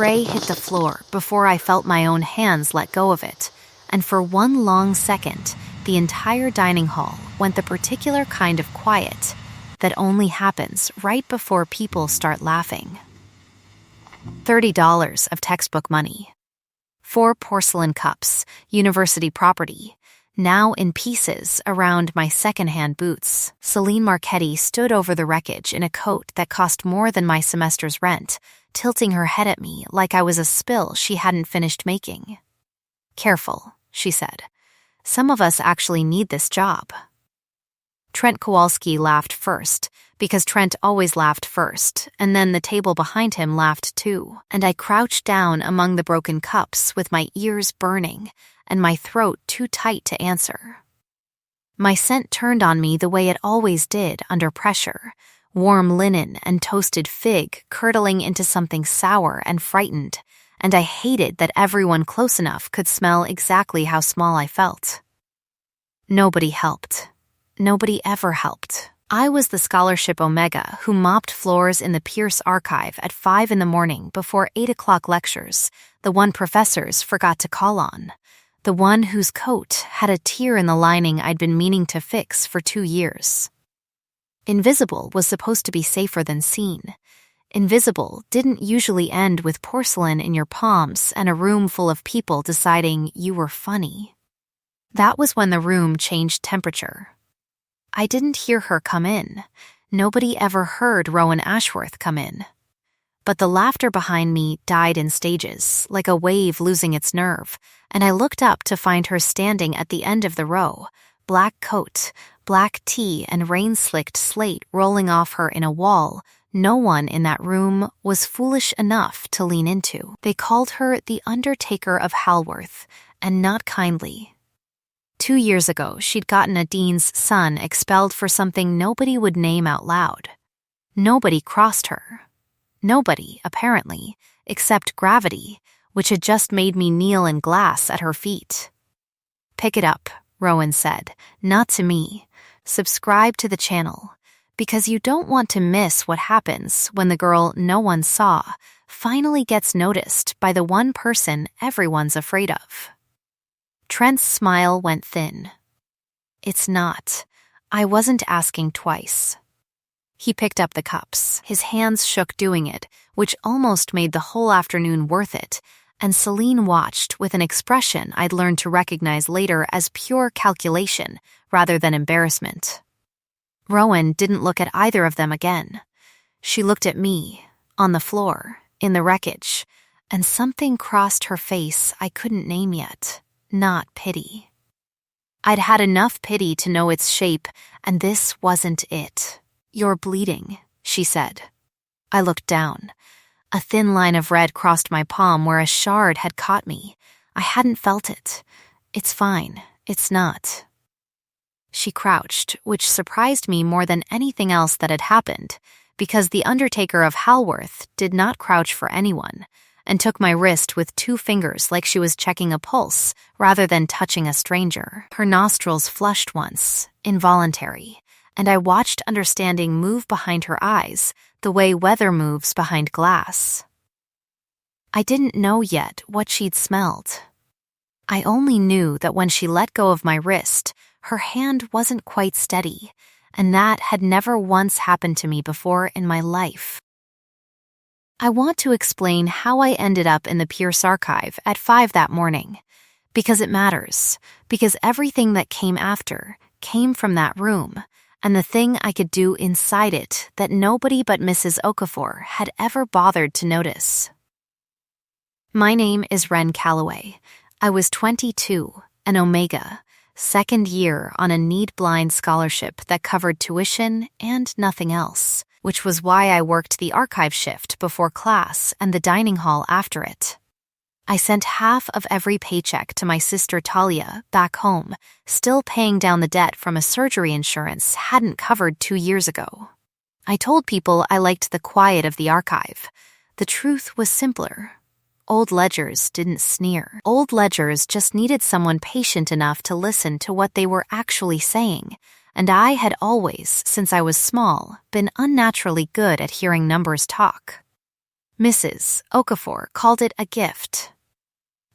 tray hit the floor before I felt my own hands let go of it, and for one long second, the entire dining hall went the particular kind of quiet that only happens right before people start laughing. $30 of textbook money. 4 porcelain cups, university property, now in pieces around my secondhand boots. Celine Marchetti stood over the wreckage in a coat that cost more than my semester's rent, tilting her head at me like I was a spill she hadn't finished making. "Careful," she said. "Some of us actually need this job." Trent Kowalski laughed first, because Trent always laughed first, and then the table behind him laughed too, and I crouched down among the broken cups with my ears burning and my throat too tight to answer. My scent turned on me the way it always did under pressure, warm linen and toasted fig curdling into something sour and frightened, and I hated that everyone close enough could smell exactly how small I felt. Nobody helped. Nobody ever helped. I was the scholarship Omega who mopped floors in the Pierce archive at 5 in the morning before 8 o'clock lectures, the one professors forgot to call on, the one whose coat had a tear in the lining I'd been meaning to fix for 2 years. Invisible was supposed to be safer than seen. Invisible didn't usually end with porcelain in your palms and a room full of people deciding you were funny. That was when the room changed temperature. I didn't hear her come in. Nobody ever heard Rowan Ashworth come in. But the laughter behind me died in stages, like a wave losing its nerve, and I looked up to find her standing at the end of the row, black coat, black tee, and rain-slicked slate rolling off her in a wall no one in that room was foolish enough to lean into. They called her the Undertaker of Halworth, and not kindly. 2 years ago, she'd gotten a dean's son expelled for something nobody would name out loud. Nobody crossed her. Nobody, apparently, except gravity, which had just made me kneel in glass at her feet. "Pick it up," Rowan said, "not to me. Subscribe to the channel, because you don't want to miss what happens when the girl no one saw finally gets noticed by the one person everyone's afraid of." Trent's smile went thin. "It's not. I wasn't asking twice." He picked up the cups. His hands shook doing it, which almost made the whole afternoon worth it, and Celine watched with an expression I'd learned to recognize later as pure calculation rather than embarrassment. Rowan didn't look at either of them again. She looked at me, on the floor, in the wreckage, and something crossed her face I couldn't name yet. Not pity. I'd had enough pity to know its shape, and this wasn't it. "You're bleeding," she said. I looked down. A thin line of red crossed my palm where a shard had caught me. I hadn't felt it. "It's fine. It's not." She crouched, which surprised me more than anything else that had happened, because the Undertaker of Halworth did not crouch for anyone, and took my wrist with 2 fingers like she was checking a pulse rather than touching a stranger. Her nostrils flushed once, involuntary, and I watched understanding move behind her eyes the way weather moves behind glass. I didn't know yet what she'd smelled. I only knew that when she let go of my wrist, her hand wasn't quite steady, and that had never once happened to me before in my life. I want to explain how I ended up in the Pierce archive at 5 that morning, because it matters, because everything that came after came from that room, and the thing I could do inside it that nobody but Mrs. Okafor had ever bothered to notice. My name is Wren Calloway. I was 22, an Omega, second year on a need-blind scholarship that covered tuition and nothing else, which was why I worked the archive shift before class and the dining hall after it. I sent half of every paycheck to my sister Talia back home, still paying down the debt from a surgery insurance hadn't covered 2 years ago. I told people I liked the quiet of the archive. The truth was simpler. Old ledgers didn't sneer. Old ledgers just needed someone patient enough to listen to what they were actually saying, and I had always, since I was small, been unnaturally good at hearing numbers talk. Mrs. Okafor called it a gift.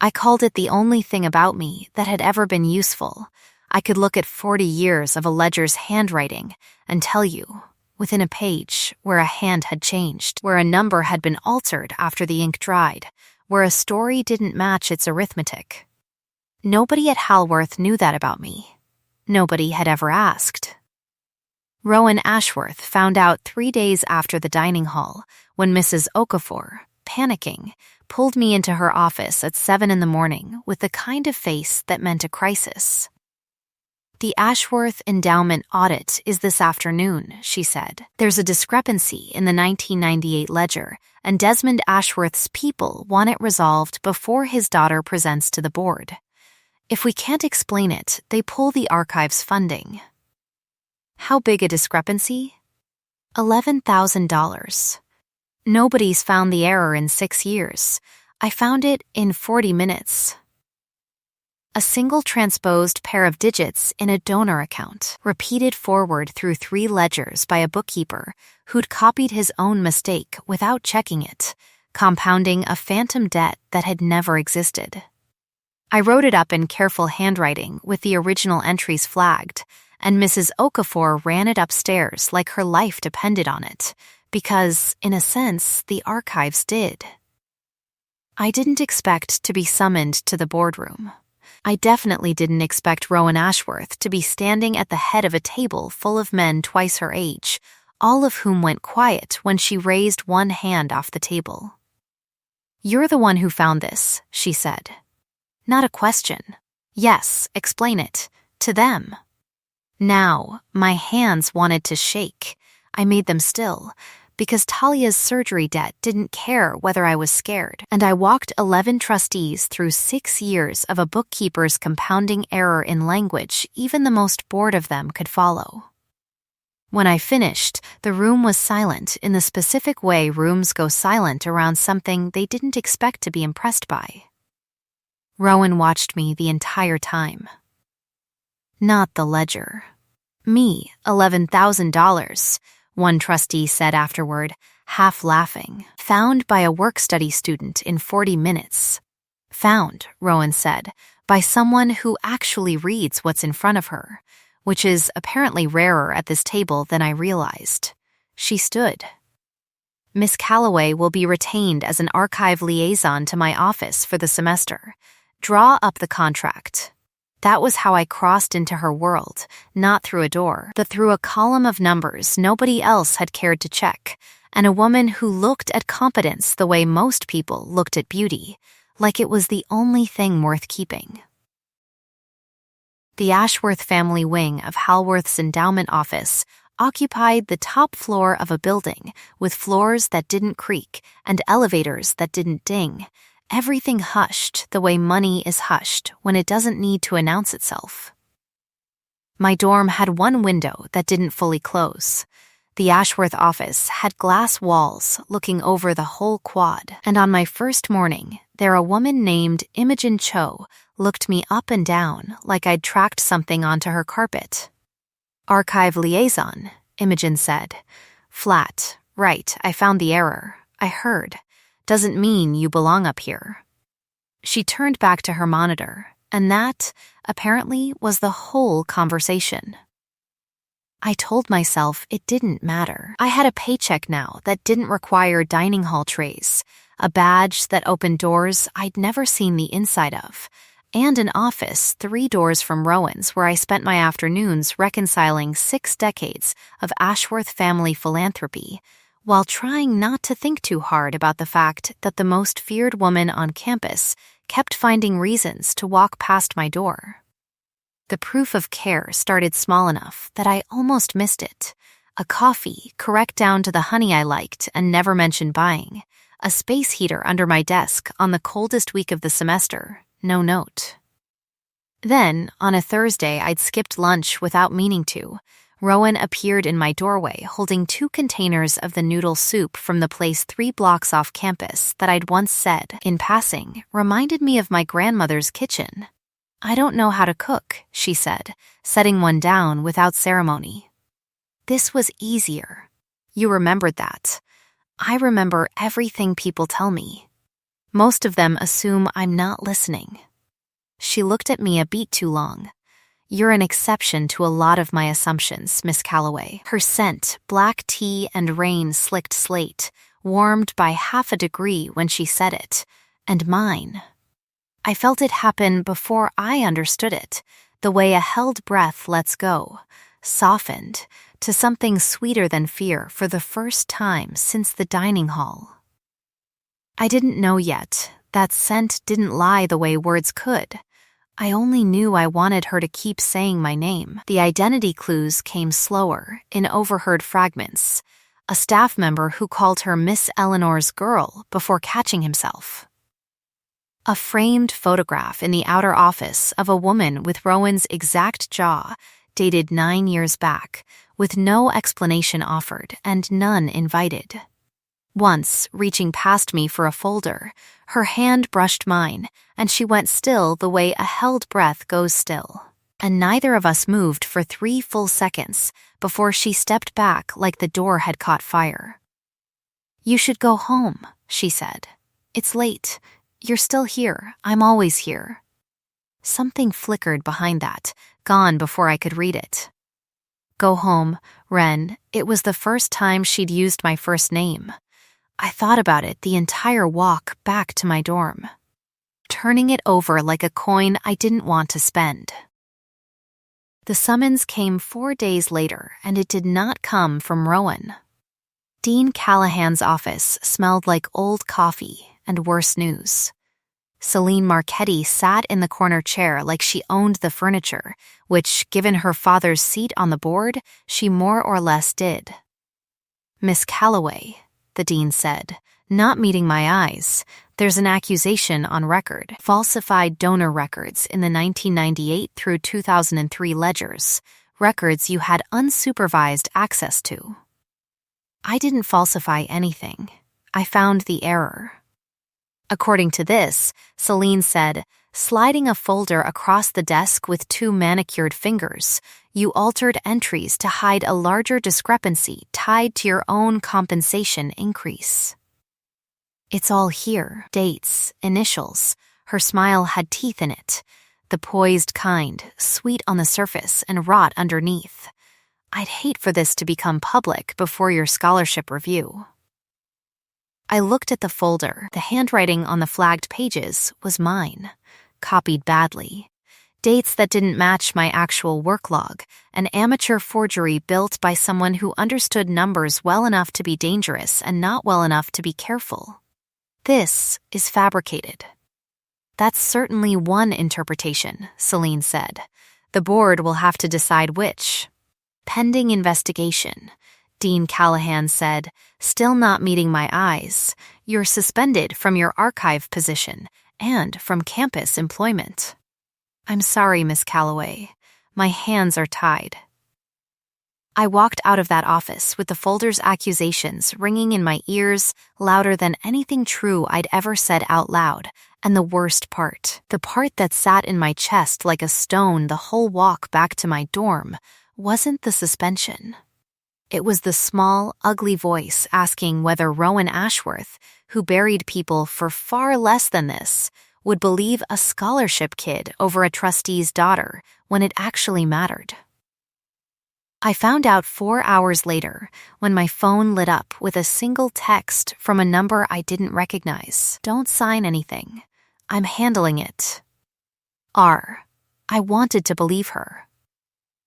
I called it the only thing about me that had ever been useful. I could look at 40 years of a ledger's handwriting and tell you, within a page, where a hand had changed, where a number had been altered after the ink dried, where a story didn't match its arithmetic. Nobody at Halworth knew that about me. Nobody had ever asked. Rowan Ashworth found out 3 days after the dining hall when Mrs. Okafor, panicking, pulled me into her office at 7 a.m. with the kind of face that meant a crisis. "The Ashworth Endowment audit is this afternoon," she said. "There's a discrepancy in the 1998 ledger, and Desmond Ashworth's people want it resolved before his daughter presents to the board. If we can't explain it, they pull the archive's funding." How big a discrepancy? $11,000. Nobody's found the error in 6 years. I found it in 40 minutes. A single transposed pair of digits in a donor account, repeated forward through 3 ledgers by a bookkeeper who'd copied his own mistake without checking it, compounding a phantom debt that had never existed. I wrote it up in careful handwriting with the original entries flagged, and Mrs. Okafor ran it upstairs like her life depended on it, because, in a sense, the archives did. I didn't expect to be summoned to the boardroom. I definitely didn't expect Rowan Ashworth to be standing at the head of a table full of men twice her age, all of whom went quiet when she raised one hand off the table. "You're the one who found this," she said. Not a question. Yes, explain it. To them. Now, my hands wanted to shake. I made them still, because Talia's surgery debt didn't care whether I was scared, and I walked 11 trustees through 6 years of a bookkeeper's compounding error in language even the most bored of them could follow. When I finished, the room was silent in the specific way rooms go silent around something they didn't expect to be impressed by. Rowan watched me the entire time. Not the ledger. Me, $11,000, one trustee said afterward, half laughing. Found by a work-study student in 40 minutes. Found, Rowan said, by someone who actually reads what's in front of her, which is apparently rarer at this table than I realized. She stood. "Miss Calloway will be retained as an archive liaison to my office for the semester. Draw up the contract." That was how I crossed into her world, not through a door, but through a column of numbers nobody else had cared to check, and a woman who looked at competence the way most people looked at beauty, like it was the only thing worth keeping. The Ashworth family wing of Halworth's endowment office occupied the top floor of a building with floors that didn't creak and elevators that didn't ding. Everything hushed the way money is hushed when it doesn't need to announce itself. My dorm had one window that didn't fully close. The Ashworth office had glass walls looking over the whole quad, and on my first morning, there a woman named Imogen Cho looked me up and down like I'd tracked something onto her carpet. "Archive liaison," Imogen said. "Flat. Right, I found the error. I heard. Doesn't mean you belong up here." She turned back to her monitor, and that, apparently, was the whole conversation. I told myself it didn't matter. I had a paycheck now that didn't require dining hall trays, a badge that opened doors I'd never seen the inside of, and an office 3 doors from Rowan's where I spent my afternoons reconciling 6 decades of Ashworth family philanthropy, while trying not to think too hard about the fact that the most feared woman on campus kept finding reasons to walk past my door. The proof of care started small enough that I almost missed it. A coffee, correct down to the honey I liked and never mentioned buying. A space heater under my desk on the coldest week of the semester, no note. Then, on a Thursday I'd skipped lunch without meaning to, Rowan appeared in my doorway holding 2 containers of the noodle soup from the place 3 blocks off campus that I'd once said, in passing, reminded me of my grandmother's kitchen. "I don't know how to cook," she said, setting one down without ceremony. This was easier. You remembered that. I remember everything people tell me. Most of them assume I'm not listening. She looked at me a beat too long. You're an exception to a lot of my assumptions, Miss Calloway. Her scent, black tea and rain-slicked slate, warmed by 0.5 degree when she said it, and mine. I felt it happen before I understood it, the way a held breath lets go, softened, to something sweeter than fear for the first time since the dining hall. I didn't know yet. That scent didn't lie the way words could. I only knew I wanted her to keep saying my name. The identity clues came slower, in overheard fragments. A staff member who called her Miss Eleanor's girl before catching himself. A framed photograph in the outer office of a woman with Rowan's exact jaw, dated 9 years back, with no explanation offered and none invited. Once, reaching past me for a folder, her hand brushed mine, and she went still the way a held breath goes still. And neither of us moved for 3 full seconds before she stepped back like the door had caught fire. You should go home, she said. It's late. You're still here. I'm always here. Something flickered behind that, gone before I could read it. Go home, Ren. It was the first time she'd used my first name. I thought about it the entire walk back to my dorm, turning it over like a coin I didn't want to spend. The summons came 4 days later, and it did not come from Rowan. Dean Callahan's office smelled like old coffee and worse news. Celine Marchetti sat in the corner chair like she owned the furniture, which, given her father's seat on the board, she more or less did. Miss Calloway, the dean said, not meeting my eyes. There's an accusation on record. Falsified donor records in the 1998 through 2003 ledgers, records you had unsupervised access to. I didn't falsify anything. I found the error. According to this, Celine said, sliding a folder across the desk with 2 manicured fingers, you altered entries to hide a larger discrepancy tied to your own compensation increase. It's all here. Dates, initials. Her smile had teeth in it. The poised kind, sweet on the surface and rot underneath. I'd hate for this to become public before your scholarship review. I looked at the folder. The handwriting on the flagged pages was mine, copied badly. Dates that didn't match my actual work log, an amateur forgery built by someone who understood numbers well enough to be dangerous and not well enough to be careful. This is fabricated. That's certainly one interpretation, Celine said. The board will have to decide which. Pending investigation, Dean Callahan said, still not meeting my eyes. You're suspended from your archive position and from campus employment. I'm sorry, Miss Calloway. My hands are tied. I walked out of that office with the folder's accusations ringing in my ears louder than anything true I'd ever said out loud, and the worst part, the part that sat in my chest like a stone the whole walk back to my dorm, wasn't the suspension. It was the small, ugly voice asking whether Rowan Ashworth, who buried people for far less than this, would believe a scholarship kid over a trustee's daughter when it actually mattered. I found out 4 hours later when my phone lit up with a single text from a number I didn't recognize. Don't sign anything. I'm handling it. R. I wanted to believe her.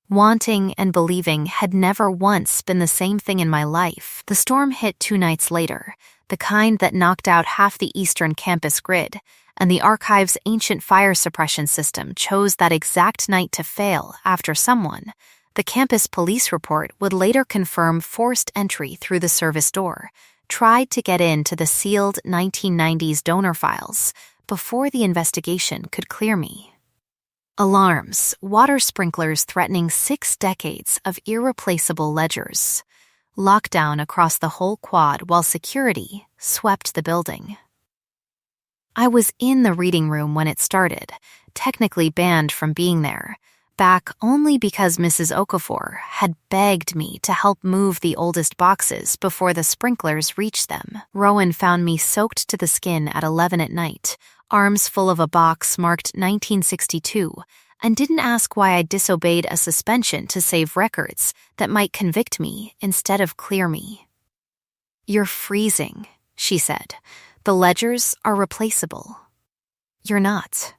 Wanting and believing had never once been the same thing in my life. The storm hit 2 nights later, the kind that knocked out half the eastern campus grid, and the archive's ancient fire suppression system chose that exact night to fail after someone, the campus police report would later confirm forced entry through the service door, tried to get into the sealed 1990s donor files before the investigation could clear me. Alarms, water sprinklers threatening 6 decades of irreplaceable ledgers. Lockdown across the whole quad while security swept the building. I was in the reading room when it started, technically banned from being there, back only because Mrs. Okafor had begged me to help move the oldest boxes before the sprinklers reached them. Rowan found me soaked to the skin at 11 at night, arms full of a box marked 1962, and didn't ask why I disobeyed a suspension to save records that might convict me instead of clear me. "You're freezing," she said. "The ledgers are replaceable." "You're not."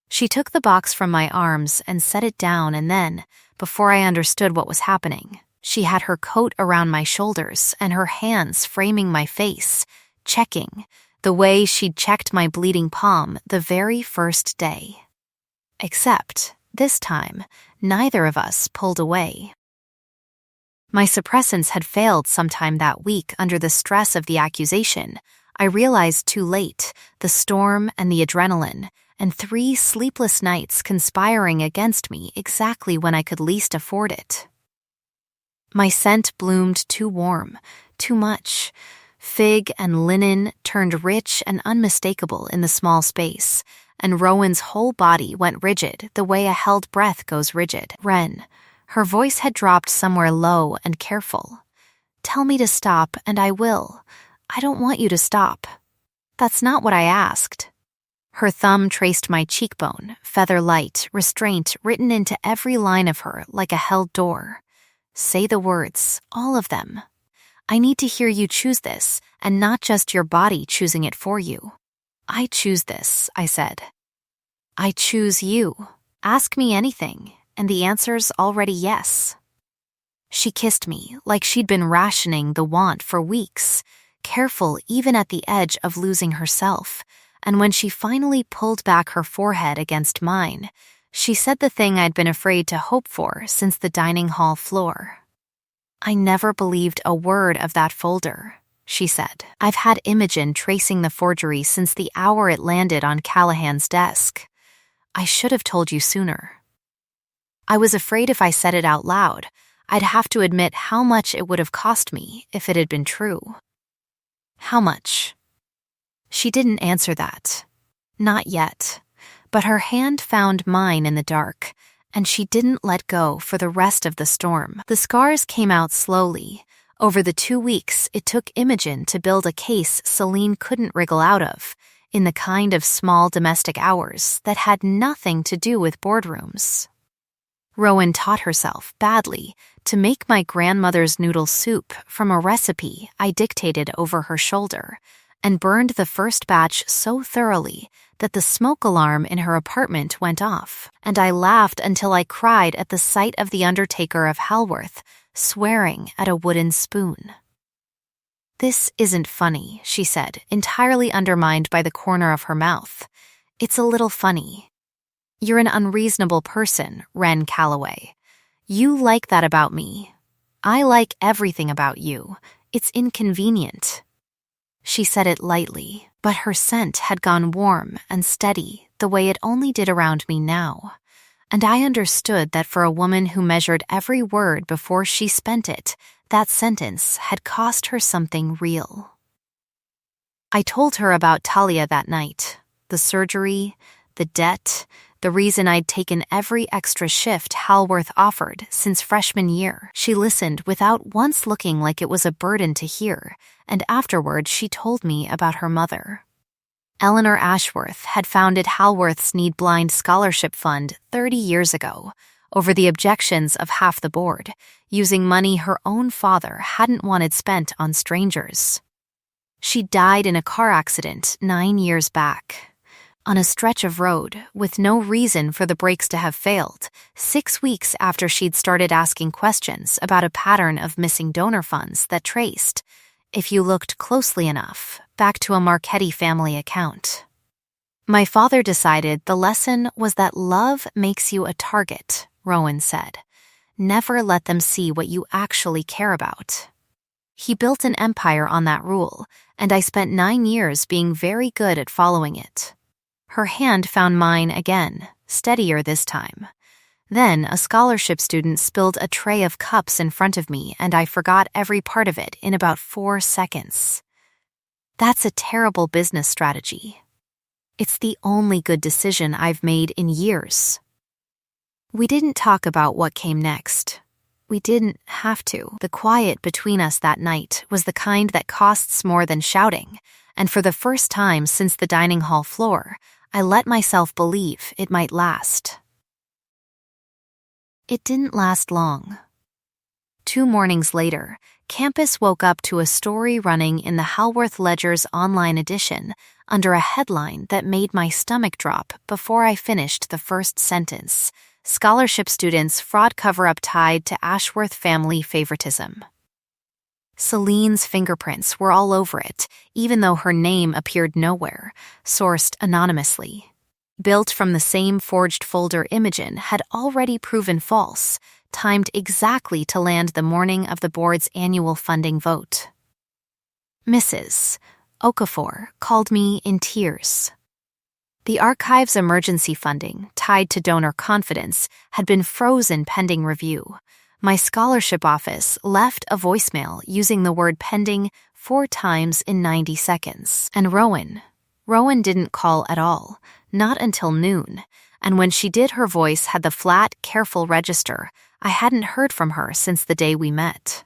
She took the box from my arms and set it down, and then, before I understood what was happening, she had her coat around my shoulders and her hands framing my face, checking, the way she'd checked my bleeding palm the very first day. Except, this time, neither of us pulled away. My suppressants had failed sometime that week under the stress of the accusation. I realized too late, the storm and the adrenaline, and 3 sleepless nights conspiring against me exactly when I could least afford it. My scent bloomed too warm, too much. Fig and linen turned rich and unmistakable in the small space, and Rowan's whole body went rigid the way a held breath goes rigid. "Ren," her voice had dropped somewhere low and careful. "Tell me to stop, and I will. I don't want you to stop." "That's not what I asked." Her thumb traced my cheekbone, feather light, restraint written into every line of her like a held door. "Say the words, all of them. I need to hear you choose this, and not just your body choosing it for you." "I choose this," I said. "I choose you. Ask me anything, and the answer's already yes." She kissed me like she'd been rationing the want for weeks, careful even at the edge of losing herself, and when she finally pulled back her forehead against mine, she said the thing I'd been afraid to hope for since the dining hall floor. "I never believed a word of that folder," she said. "I've had Imogen tracing the forgery since the hour it landed on Callahan's desk. I should have told you sooner. I was afraid if I said it out loud, I'd have to admit how much it would have cost me if it had been true." "How much?" She didn't answer that. Not yet. But her hand found mine in the dark, and she didn't let go for the rest of the storm. The scars came out slowly. Over the 2 weeks it took Imogen to build a case Celine couldn't wriggle out of, in the kind of small domestic hours that had nothing to do with boardrooms. Rowan taught herself, badly, to make my grandmother's noodle soup from a recipe I dictated over her shoulder, and burned the first batch so thoroughly that the smoke alarm in her apartment went off, and I laughed until I cried at the sight of the undertaker of Halworth swearing at a wooden spoon. "This isn't funny," she said, entirely undermined by the corner of her mouth. "It's a little funny. You're an unreasonable person, Ren Calloway. You like that about me. I like everything about you. It's inconvenient." She said it lightly, but her scent had gone warm and steady the way it only did around me now, and I understood that for a woman who measured every word before she spent it, that sentence had cost her something real. I told her about Talia that night, the surgery, the debt, the reason I'd taken every extra shift Halworth offered since freshman year. She listened without once looking like it was a burden to hear, and afterward she told me about her mother. Eleanor Ashworth had founded Halworth's Need Blind Scholarship Fund 30 years ago, over the objections of half the board, using money her own father hadn't wanted spent on strangers. She died in a car accident 9 years back. On a stretch of road, with no reason for the brakes to have failed, 6 weeks after she'd started asking questions about a pattern of missing donor funds that traced, if you looked closely enough, back to a Marchetti family account. My father decided the lesson was that love makes you a target, Rowan said. Never let them see what you actually care about. He built an empire on that rule, and I spent 9 years being very good at following it. Her hand found mine again, steadier this time. Then a scholarship student spilled a tray of cups in front of me, and I forgot every part of it in about 4 seconds. That's a terrible business strategy. It's the only good decision I've made in years. We didn't talk about what came next. We didn't have to. The quiet between us that night was the kind that costs more than shouting, and for the first time since the dining hall floor, I let myself believe it might last. It didn't last long. 2 mornings later, campus woke up to a story running in the Halworth Ledger's online edition under a headline that made my stomach drop before I finished the first sentence: Scholarship students fraud cover-up tied to Ashworth family favoritism. Celine's fingerprints were all over it, even though her name appeared nowhere, sourced anonymously. Built from the same forged folder Imogen had already proven false, timed exactly to land the morning of the board's annual funding vote. Mrs. Okafor called me in tears. The archive's emergency funding, tied to donor confidence, had been frozen pending review. My scholarship office left a voicemail using the word pending 4 times in 90 seconds. And Rowan didn't call at all, not until noon, and when she did, her voice had the flat, careful register I hadn't heard from her since the day we met.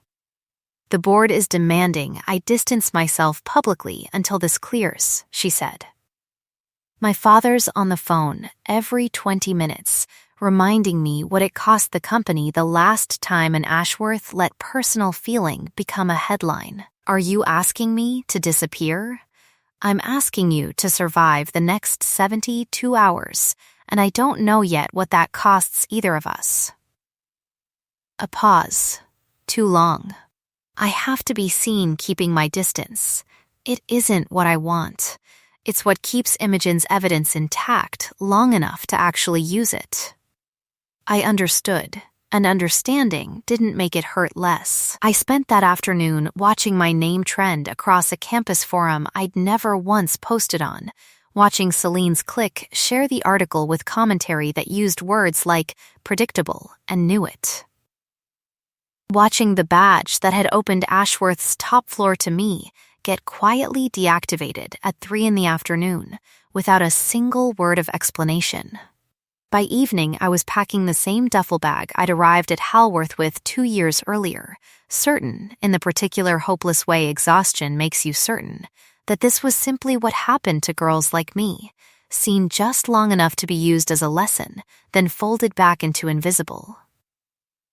The board is demanding I distance myself publicly until this clears, she said. My father's on the phone every 20 minutes, reminding me what it cost the company the last time an Ashworth let personal feeling become a headline. Are you asking me to disappear? I'm asking you to survive the next 72 hours, and I don't know yet what that costs either of us. A pause. Too long. I have to be seen keeping my distance. It isn't what I want. It's what keeps Imogen's evidence intact long enough to actually use it. I understood, and understanding didn't make it hurt less. I spent that afternoon watching my name trend across a campus forum I'd never once posted on, watching Celine's clique share the article with commentary that used words like predictable and knew it. Watching the badge that had opened Ashworth's top floor to me get quietly deactivated at 3 p.m. without a single word of explanation. By evening, I was packing the same duffel bag I'd arrived at Halworth with 2 years earlier, certain, in the particular hopeless way exhaustion makes you certain, that this was simply what happened to girls like me, seen just long enough to be used as a lesson, then folded back into invisible.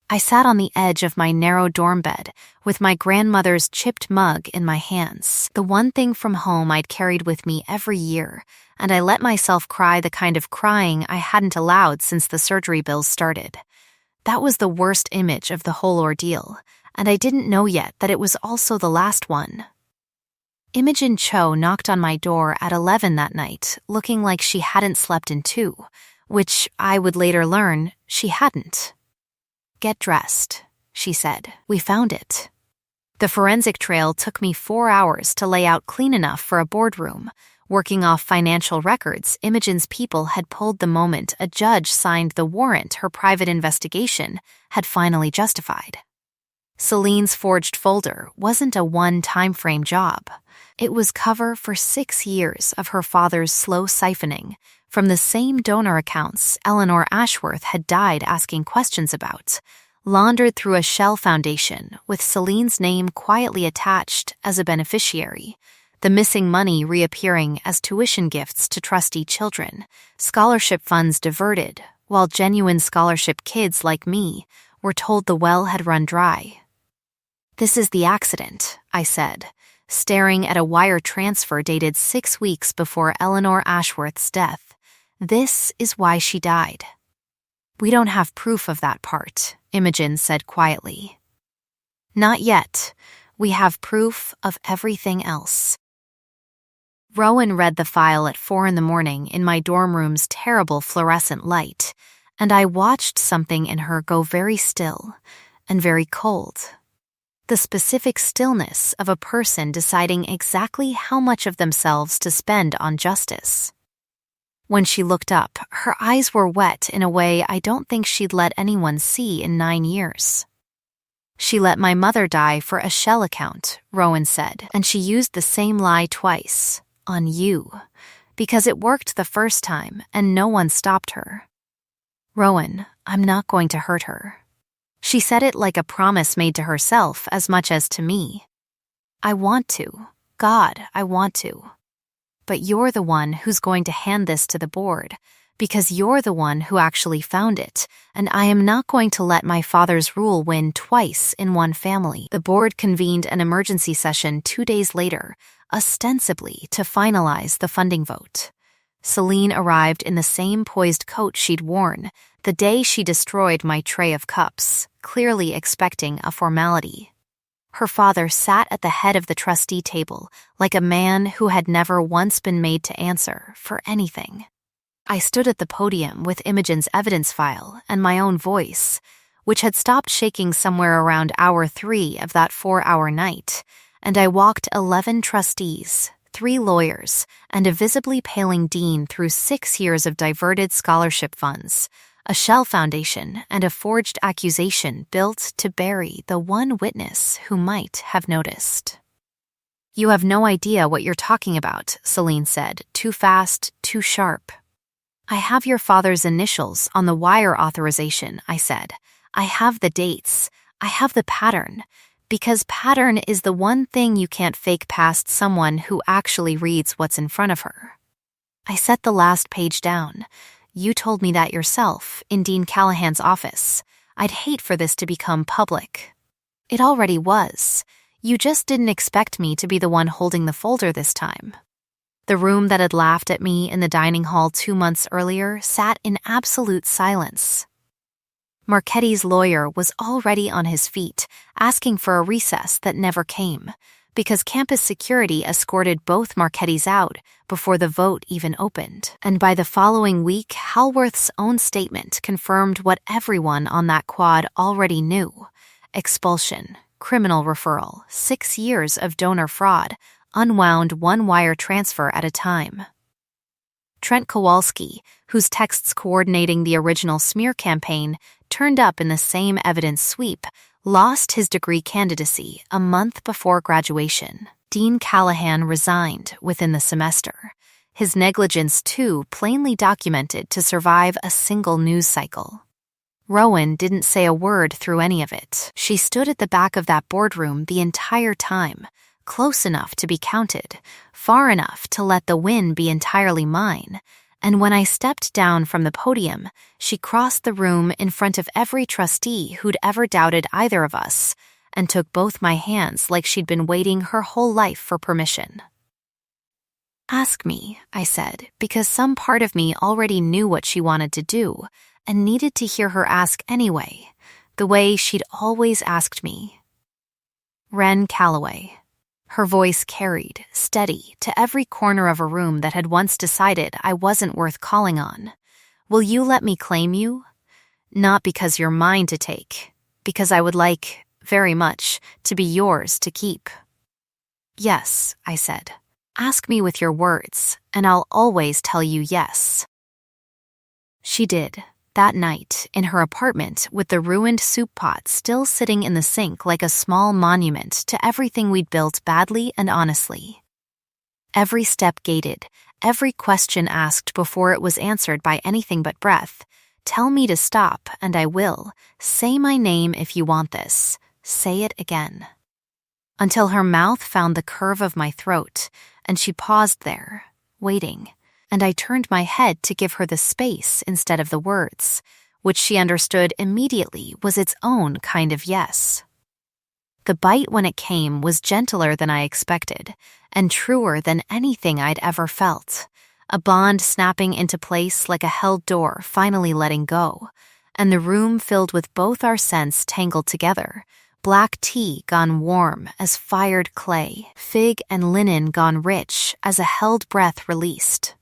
I sat on the edge of my narrow dorm bed with my grandmother's chipped mug in my hands, the one thing from home I'd carried with me every year, and I let myself cry the kind of crying I hadn't allowed since the surgery bills started. That was the worst image of the whole ordeal, and I didn't know yet that it was also the last one. Imogen Cho knocked on my door at 11 that night, looking like she hadn't slept in 2, which I would later learn she hadn't. Get dressed, she said. We found it. The forensic trail took me 4 hours to lay out clean enough for a boardroom, working off financial records Imogen's people had pulled the moment a judge signed the warrant her private investigation had finally justified. Celine's forged folder wasn't a one-time-frame job. It was cover for 6 years of her father's slow siphoning from the same donor accounts Eleanor Ashworth had died asking questions about, laundered through a shell foundation with Celine's name quietly attached as a beneficiary, the missing money reappearing as tuition gifts to trustee children, scholarship funds diverted, while genuine scholarship kids like me were told the well had run dry. This is the accident, I said, staring at a wire transfer dated 6 weeks before Eleanor Ashworth's death. This is why she died. We don't have proof of that part, Imogen said quietly. Not yet. We have proof of everything else. Rowan read the file at 4 a.m. in my dorm room's terrible fluorescent light, and I watched something in her go very still and very cold. The specific stillness of a person deciding exactly how much of themselves to spend on justice. When she looked up, her eyes were wet in a way I don't think she'd let anyone see in 9 years. She let my mother die for a shell account, Rowan said, and she used the same lie twice, on you, because it worked the first time and no one stopped her. Rowan, I'm not going to hurt her. She said it like a promise made to herself as much as to me. I want to. God, I want to. But you're the one who's going to hand this to the board, because you're the one who actually found it, and I am not going to let my father's rule win twice in one family. The board convened an emergency session 2 days later, ostensibly to finalize the funding vote. Celine arrived in the same poised coat she'd worn the day she destroyed my tray of cups, clearly expecting a formality. Her father sat at the head of the trustee table like a man who had never once been made to answer for anything. I stood at the podium with Imogen's evidence file and my own voice, which had stopped shaking somewhere around hour 3 of that 4-hour night, and I walked 11 trustees, 3 lawyers, and a visibly paling dean through 6 years of diverted scholarship funds, a shell foundation, and a forged accusation built to bury the one witness who might have noticed. You have no idea what you're talking about, Celine said, too fast, too sharp. I have your father's initials on the wire authorization, I said. I have the dates. I have the pattern. Because pattern is the one thing you can't fake past someone who actually reads what's in front of her. I set the last page down. You told me that yourself, in Dean Callahan's office. I'd hate for this to become public. It already was. You just didn't expect me to be the one holding the folder this time. The room that had laughed at me in the dining hall 2 months earlier sat in absolute silence. Marchetti's lawyer was already on his feet, asking for a recess that never came, because campus security escorted both Marchettis out before the vote even opened. And by the following week, Halworth's own statement confirmed what everyone on that quad already knew. Expulsion, criminal referral, 6 years of donor fraud, unwound one wire transfer at a time. Trent Kowalski, whose texts coordinating the original smear campaign turned up in the same evidence sweep, lost his degree candidacy a month before graduation. Dean Callahan resigned within the semester, his negligence too plainly documented to survive a single news cycle. Rowan didn't say a word through any of it. She stood at the back of that boardroom the entire time, close enough to be counted, far enough to let the win be entirely mine, and when I stepped down from the podium, she crossed the room in front of every trustee who'd ever doubted either of us, and took both my hands like she'd been waiting her whole life for permission. Ask me, I said, because some part of me already knew what she wanted to do, and needed to hear her ask anyway, the way she'd always asked me. Wren Calloway. Her voice carried, steady, to every corner of a room that had once decided I wasn't worth calling on. Will you let me claim you? Not because you're mine to take, because I would like, very much, to be yours to keep. Yes, I said. Ask me with your words, and I'll always tell you yes. She did. That night, in her apartment, with the ruined soup pot still sitting in the sink like a small monument to everything we'd built badly and honestly. Every step gated, every question asked before it was answered by anything but breath. Tell me to stop, and I will. Say my name if you want this. Say it again. Until her mouth found the curve of my throat, and she paused there, waiting. And I turned my head to give her the space instead of the words, which she understood immediately was its own kind of yes. The bite when it came was gentler than I expected, and truer than anything I'd ever felt, a bond snapping into place like a held door finally letting go, and the room filled with both our scents tangled together, black tea gone warm as fired clay, fig and linen gone rich as a held breath released.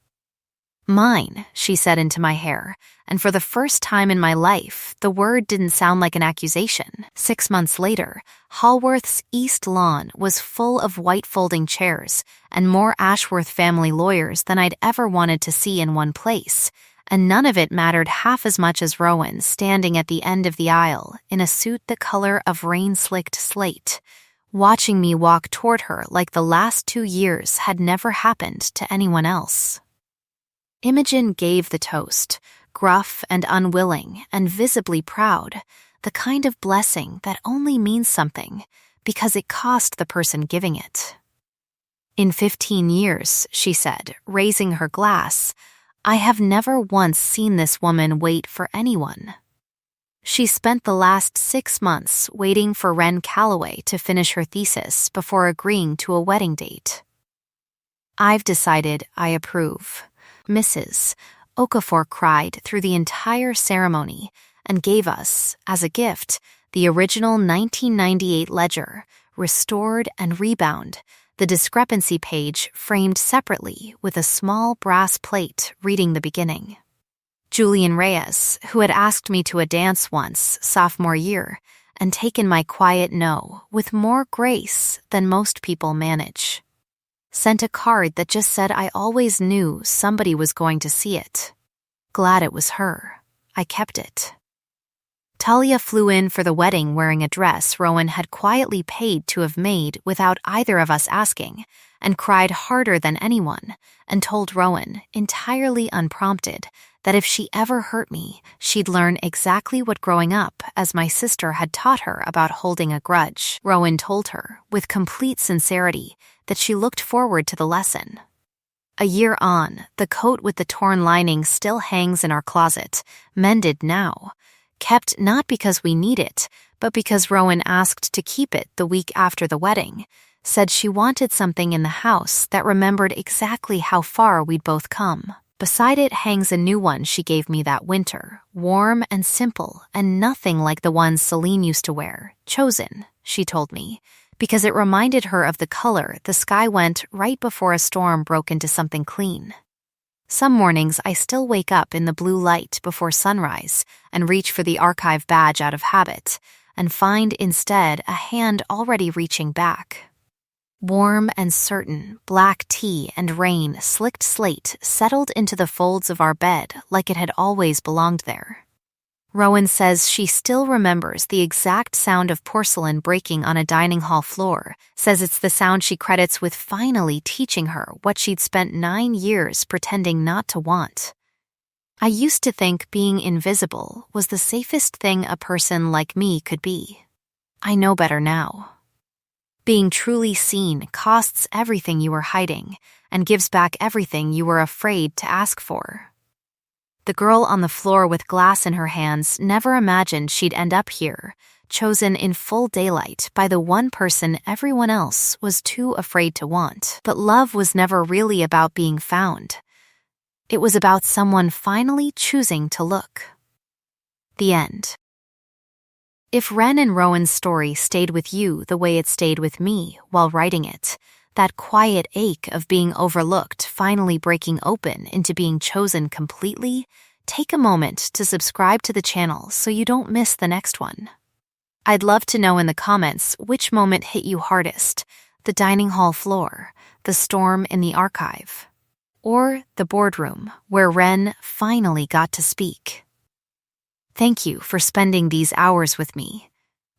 Mine, she said into my hair, and for the first time in my life, the word didn't sound like an accusation. 6 months later, Hallworth's East Lawn was full of white folding chairs and more Ashworth family lawyers than I'd ever wanted to see in one place, and none of it mattered half as much as Rowan standing at the end of the aisle in a suit the color of rain-slicked slate, watching me walk toward her like the last 2 years had never happened to anyone else. Imogen gave the toast, gruff and unwilling and visibly proud, the kind of blessing that only means something because it cost the person giving it. In 15 years, she said, raising her glass, I have never once seen this woman wait for anyone. She spent the last 6 months waiting for Wren Calloway to finish her thesis before agreeing to a wedding date. I've decided I approve. Mrs. Okafor cried through the entire ceremony and gave us, as a gift, the original 1998 ledger, restored and rebound, the discrepancy page framed separately with a small brass plate reading the beginning. Julian Reyes, who had asked me to a dance once, sophomore year, and taken my quiet no with more grace than most people manage, sent a card that just said I always knew somebody was going to see it. Glad it was her. I kept it. Talia flew in for the wedding wearing a dress Rowan had quietly paid to have made without either of us asking, and cried harder than anyone, and told Rowan, entirely unprompted, that if she ever hurt me, she'd learn exactly what growing up as my sister had taught her about holding a grudge. Rowan told her, with complete sincerity, that she looked forward to the lesson. A year on, the coat with the torn lining still hangs in our closet, mended now, kept not because we need it, but because Rowan asked to keep it the week after the wedding, said she wanted something in the house that remembered exactly how far we'd both come. Beside it hangs a new one she gave me that winter, warm and simple and nothing like the ones Celine used to wear, chosen, she told me, because it reminded her of the color the sky went right before a storm broke into something clean. Some mornings I still wake up in the blue light before sunrise and reach for the archive badge out of habit, and find instead a hand already reaching back. Warm and certain, black tea and rain slicked slate settled into the folds of our bed like it had always belonged there. Rowan says she still remembers the exact sound of porcelain breaking on a dining hall floor, says it's the sound she credits with finally teaching her what she'd spent 9 years pretending not to want. I used to think being invisible was the safest thing a person like me could be. I know better now. Being truly seen costs everything you were hiding and gives back everything you were afraid to ask for. The girl on the floor with glass in her hands never imagined she'd end up here, chosen in full daylight by the one person everyone else was too afraid to want. But love was never really about being found. It was about someone finally choosing to look. The end. If Wren and Rowan's story stayed with you the way it stayed with me while writing it, that quiet ache of being overlooked finally breaking open into being chosen completely, take a moment to subscribe to the channel so you don't miss the next one. I'd love to know in the comments which moment hit you hardest, the dining hall floor, the storm in the archive, or the boardroom where Wren finally got to speak. Thank you for spending these hours with me.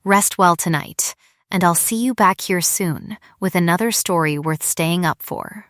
Rest well tonight, and I'll see you back here soon with another story worth staying up for.